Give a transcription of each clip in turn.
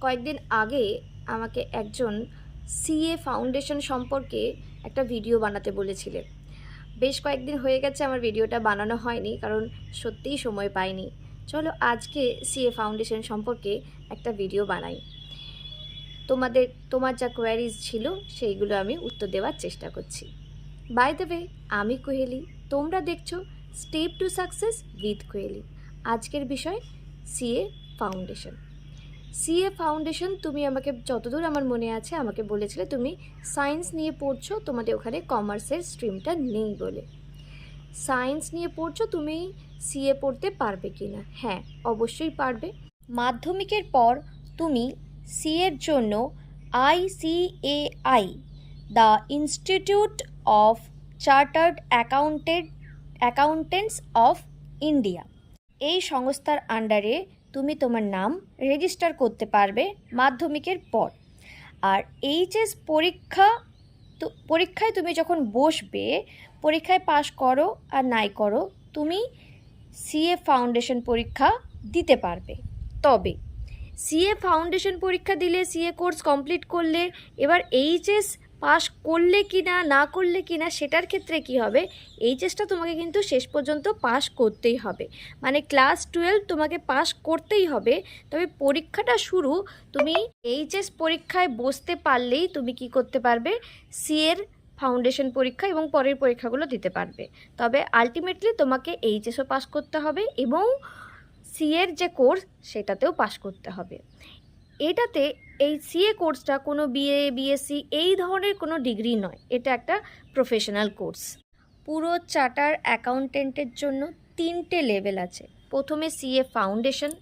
কয়েকদিন আগে আমাকে একজন সিএ ফাউন্ডেশন সম্পর্কে একটা ভিডিও বানাতে বলেছিলেন। বেশ কয়েকদিন হয়ে গেছে আমার ভিডিওটা বানানো হয়নি, কারণ সত্যিই সময় পাইনি। চলো আজকে সিএ ফাউন্ডেশন সম্পর্কে একটা ভিডিও বানাই। তোমার যা কোয়ারিজ ছিল সেইগুলো আমি উত্তর দেওয়ার চেষ্টা করছি। বাই দ্য ওয়ে, আমি কোহেলি, তোমরা দেখছো step to success with Kohli. আজকের বিষয় সিএ ফাউন্ডেশন। সিএ ফাউন্ডেশন তুমি আমাকে, যতদূর আমার মনে আছে, আমাকে বলেছিলে তুমি সায়েন্স নিয়ে পড়ছো, তোমাদের ওখানে কমার্সের স্ট্রিমটা নেই বলে। সায়েন্স নিয়ে পড়ছো, তুমি সিএ পড়তে পারবে কি না? হ্যাঁ, অবশ্যই পারবে। মাধ্যমিকের পর তুমি সিএর জন্য ICAI, the institute of chartered accountants of India, এই সংস্থার আন্ডারে তুমি তোমার নাম রেজিস্টার করতে পারবে মাধ্যমিকের পর। আর এইচএস পরীক্ষায় তুমি যখন বসবে, পরীক্ষায় পাশ করো আর নাই করো, তুমি সিএ ফাউন্ডেশন পরীক্ষা দিতে পারবে। তবে সিএ ফাউন্ডেশন পরীক্ষা দিলে, সিএ কোর্স কমপ্লিট করলে, এবার এইচএস পাস করলে কি না, না করলে কি না, সেটার ক্ষেত্রে কি হবে, এইচএসটা তোমাকে কিন্তু শেষ পর্যন্ত পাস করতেই হবে। মানে ক্লাস 12 তোমাকে পাস করতেই হবে। তবে পরীক্ষাটা শুরু, তুমি এইচএস পরীক্ষায় বসতে পারলেই তুমি কি করতে পারবে, সিএর ফাউন্ডেশন পরীক্ষা এবং পরের পরীক্ষাগুলো দিতে পারবে। তবে আলটিমেটলি তোমাকে এইচএসও পাস করতে হবে এবং সিএর যে কোর্স সেটাতেও পাস করতে হবে। এটাতে এই সিএ কোর্সটা কোনো বিএ, বিএসসি এই ধরনের কোনো ডিগ্রি নয়, এটা একটা প্রফেশনাল কোর্স। পুরো চার্টার অ্যাকাউন্টেন্টের জন্য 3টে লেভেল আছে। প্রথমে সিএ ফাউন্ডেশন,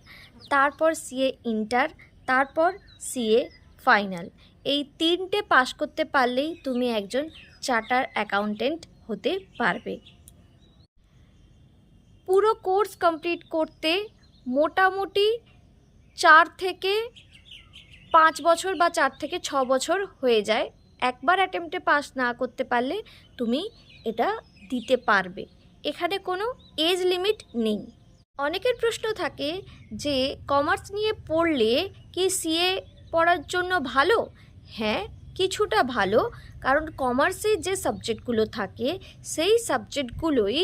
তারপর সিএ ইন্টার, তারপর সিএ ফাইনাল। এই 3টে পাস করতে পারলেই তুমি একজন চার্টার অ্যাকাউন্টেন্ট হতে পারবে। পুরো কোর্স কমপ্লিট করতে মোটামুটি 4 থেকে 5 বছর বা 4 থেকে 6 বছর হয়ে যায়। একবার অ্যাটেম্পটে পাস না করতে পারলে তুমি এটা দিতে পারবে। এখানে কোনো এজ লিমিট নেই। অনেকের প্রশ্ন থাকে যে কমার্স নিয়ে পড়লে কি সিএ পড়ার জন্য ভালো? হ্যাঁ, কিছুটা ভালো, কারণ কমার্সে যে সাবজেক্টগুলো থাকে সেই সাবজেক্টগুলোই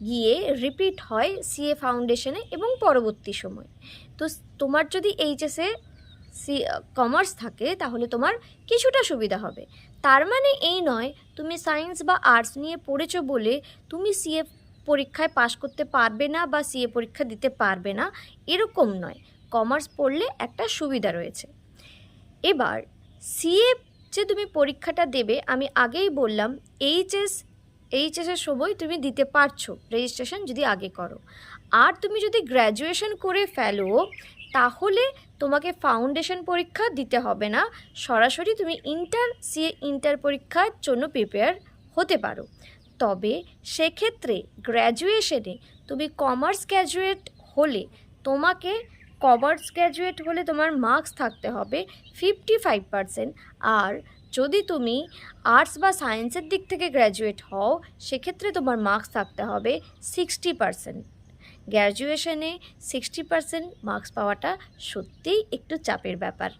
গিয়ে রিপিট হয় সিএ ফাউন্ডেশনে এবং পরবর্তী সময়। তো তোমার যদি এইচএসে কমার্স থাকে তাহলে তোমার কিছুটা সুবিধা হবে। তার মানে এই নয় তুমি সায়েন্স বা আর্টস নিয়ে পড়েছো বলে তুমি সিএ পরীক্ষায় পাশ করতে পারবে না বা সিএ পরীক্ষা দিতে পারবে না, এরকম নয়। কমার্স পড়লে একটা সুবিধা রয়েছে। এবার সিএ যে তুমি পরীক্ষাটা দেবে, আমি আগেই বললাম এইচএসের সময় তুমি দিতে পারছো রেজিস্ট্রেশন যদি আগে করো। আর তুমি যদি গ্র্যাজুয়েশন করে ফেলো তাহলে তোমাকে ফাউন্ডেশন পরীক্ষা দিতে হবে না, সরাসরি তুমি সিএ ইন্টার পরীক্ষার জন্য প্রিপেয়ার হতে পারো। তবে সেক্ষেত্রে গ্র্যাজুয়েশনে তুমি কমার্স গ্র্যাজুয়েট হলে তোমার মার্কস থাকতে হবে 55%। আর যদি তুমি আর্টস বা সায়েন্সের দিক থেকে গ্র্যাজুয়েট হও সেক্ষেত্রে তোমার মার্কস থাকতে হবে 60%। গ্র্যাজুয়েশনে 60% মার্কস পাওয়াটা সত্যিই একটু চাপের ব্যাপার।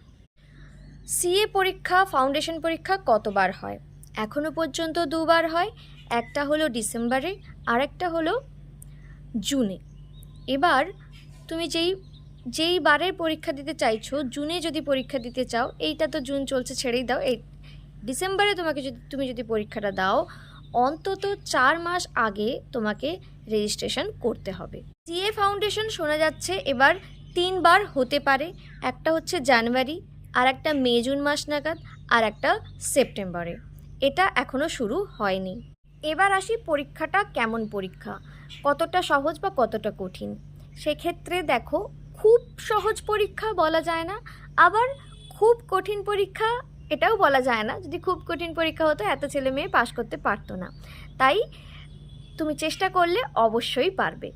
সিএ পরীক্ষা, ফাউন্ডেশন পরীক্ষা কতবার হয়? এখনও পর্যন্ত 2বার হয়। একটা হলো ডিসেম্বরে আর একটা হলো জুনে। এবার তুমি যেই বারের পরীক্ষা দিতে চাইছো, জুনে যদি পরীক্ষা দিতে চাও, এইটা তো জুন চলছে, ছেড়েই দাও, এই ডিসেম্বরে তুমি যদি পরীক্ষাটা দাও, অন্তত 4 মাস আগে তোমাকে রেজিস্ট্রেশন করতে হবে। সিএ ফাউন্ডেশন শোনা যাচ্ছে এবার 3বার হতে পারে। একটা হচ্ছে জানুয়ারি, আর একটা মে জুন মাস নাগাদ, আর একটা সেপ্টেম্বরে। এটা এখনও শুরু হয়নি। এবার আসি পরীক্ষাটা কেমন পরীক্ষা, কতটা সহজ বা কতটা কঠিন। সেক্ষেত্রে দেখো, খুব সহজ পরীক্ষা বলা যায় না, আবার খুব কঠিন পরীক্ষা এটাও বলা যায় না। যদি খুব কঠিন পরীক্ষা হতো এত ছেলে মেয়ে পাশ করতে পারতো না। তাই তুমি চেষ্টা করলে অবশ্যই পারবে।